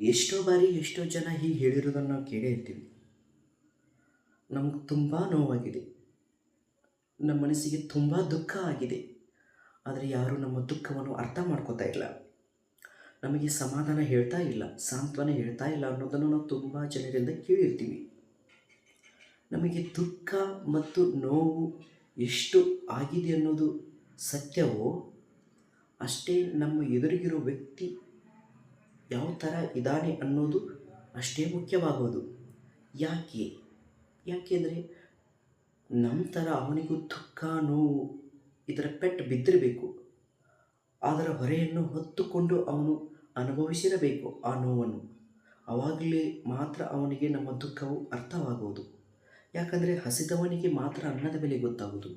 ಎಷ್ಟೋ ಬಾರಿ ಎಷ್ಟೋ ಜನ ಹೀಗೆ ಹೇಳಿರೋದನ್ನು ನಾವು ಕೇಳೇ ಇರ್ತೀವಿ. ನಮ್ಗೆ ತುಂಬ ನೋವಾಗಿದೆ, ನಮ್ಮ ಮನಸ್ಸಿಗೆ ತುಂಬ ದುಃಖ ಆಗಿದೆ. ಆದರೆ ಯಾರೂ ನಮ್ಮ ದುಃಖವನ್ನು ಅರ್ಥ ಮಾಡ್ಕೋತಾ ಇಲ್ಲ, ನಮಗೆ ಸಮಾಧಾನ ಹೇಳ್ತಾ ಇಲ್ಲ, ಸಾಂತ್ವನ ಹೇಳ್ತಾ ಇಲ್ಲ ಅನ್ನೋದನ್ನು ನಾವು ತುಂಬ ಜನರಿಂದ ಕೇಳಿರ್ತೀವಿ. ನಮಗೆ ದುಃಖ ಮತ್ತು ನೋವು ಎಷ್ಟು ಆಗಿದೆ ಅನ್ನೋದು ಸತ್ಯವೋ, ಅಷ್ಟೇ ನಮ್ಮ ಎದುರಿಗಿರೋ ವ್ಯಕ್ತಿ ಯಾವ ಥರ ಇದ್ದಾನೆ ಅನ್ನೋದು ಅಷ್ಟೇ ಮುಖ್ಯವಾಗೋದು. ಯಾಕೆ ಯಾಕೆಂದರೆ ನಮ್ಮ ಥರ ಅವನಿಗೂ ದುಃಖ ನೋವು ಇದರ ಪೆಟ್ಟು ಬಿದ್ದಿರಬೇಕು. ಅದರ ಹೊರೆಯನ್ನು ಹೊತ್ತುಕೊಂಡು ಅವನು ಅನುಭವಿಸಿರಬೇಕು ಆ ನೋವನ್ನು. ಆವಾಗಲೇ ಮಾತ್ರ ಅವನಿಗೆ ನಮ್ಮ ದುಃಖವು ಅರ್ಥವಾಗುವುದು. ಯಾಕಂದರೆ ಹಸಿದವನಿಗೆ ಮಾತ್ರ ಅನ್ನದ ಬೆಲೆ ಗೊತ್ತಾಗುವುದು,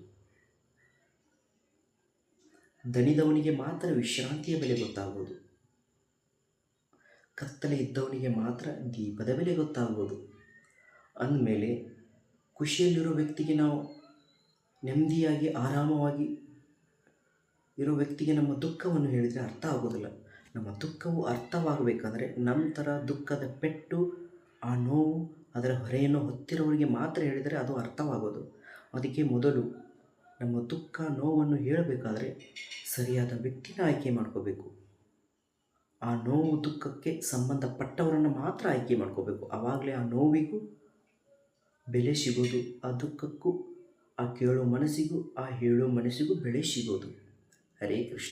ದಣಿದವನಿಗೆ ಮಾತ್ರ ವಿಶ್ರಾಂತಿಯ ಬೆಲೆ ಗೊತ್ತಾಗುವುದು, ಕತ್ತಲೆ ಇದ್ದವನಿಗೆ ಮಾತ್ರ ದೀಪದ ಬೆಲೆ ಗೊತ್ತಾಗುವುದು. ಅಂದಮೇಲೆ ಖುಷಿಯಲ್ಲಿರೋ ವ್ಯಕ್ತಿಗೆ ನಾವು ನೆಮ್ಮದಿಯಾಗಿ ಆರಾಮವಾಗಿ ಇರೋ ವ್ಯಕ್ತಿಗೆ ನಮ್ಮ ದುಃಖವನ್ನು ಹೇಳಿದರೆ ಅರ್ಥ ಆಗೋದಿಲ್ಲ. ನಮ್ಮ ದುಃಖವು ಅರ್ಥವಾಗಬೇಕಾದ್ರೆ ನಮ್ಮ ಥರ ದುಃಖದ ಪೆಟ್ಟು, ಆ ನೋವು, ಅದರ ಹೊರೆಯನ್ನು ಹೊತ್ತಿರೋರಿಗೆ ಮಾತ್ರ ಹೇಳಿದರೆ ಅದು ಅರ್ಥವಾಗೋದು. ಅದಕ್ಕೆ ಮೊದಲು ನಮ್ಮ ದುಃಖ ನೋವನ್ನು ಹೇಳಬೇಕಾದ್ರೆ ಸರಿಯಾದ ವ್ಯಕ್ತಿನ ಆಯ್ಕೆ ಮಾಡ್ಕೋಬೇಕು. ಆ ನೋವು ದುಃಖಕ್ಕೆ ಸಂಬಂಧಪಟ್ಟವರನ್ನು ಮಾತ್ರ ಆಯ್ಕೆ ಮಾಡ್ಕೋಬೇಕು. ಆವಾಗಲೇ ಆ ನೋವಿಗೂ ಬೆಲೆ ಸಿಗೋದು, ಆ ದುಃಖಕ್ಕೂ, ಆ ಕೇಳೋ ಮನಸ್ಸಿಗೂ, ಆ ಹೇಳೋ ಮನಸ್ಸಿಗೂ ಬೆಲೆ ಸಿಗೋದು. ಹರೇ ಕೃಷ್ಣ.